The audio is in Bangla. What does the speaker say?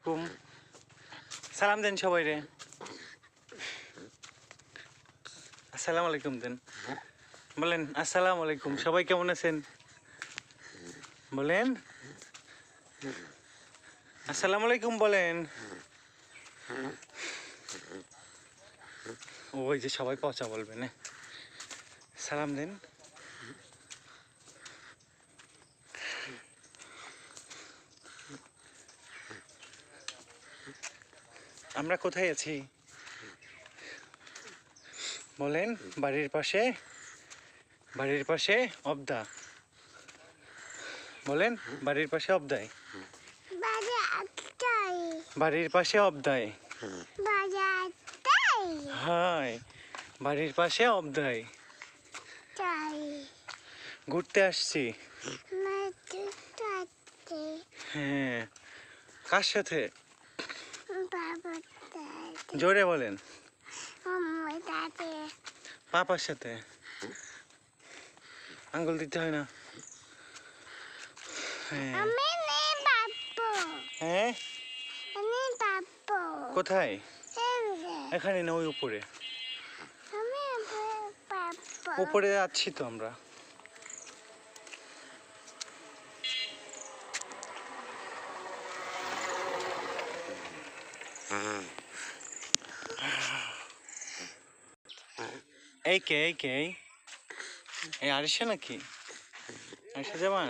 আলাইকুম। সালাম দেন সবাই রে। আসসালামু আলাইকুম দেন। বলেন আসসালামু আলাইকুম। সবাই কেমন আছেন? বলেন আসসালামু আলাইকুম বলেন। ওই যে সবাই পচা বলবে না। সালাম দেন। আমরা কোথায় আছি বলেন? বাড়ির পাশে, বাড়ির পাশে অবদা। বলেন বাড়ির পাশে অবদায়, বাড়ির পাশে অবদায়। হাই, বাড়ির পাশে অবদায়। ঘুরতে আসছি। হ্যাঁ, কার সাথে? জোরে বলেন। পাপার সাথে। আঙ্গুল দিতে হয় না। হ্যাঁ, হ্যাঁ কোথায়? এখানে না, ওই উপরে। উপরে যাচ্ছি তো আমরা। এই কে, এই কে, এই আরিশা নাকি? আরিশা জামান।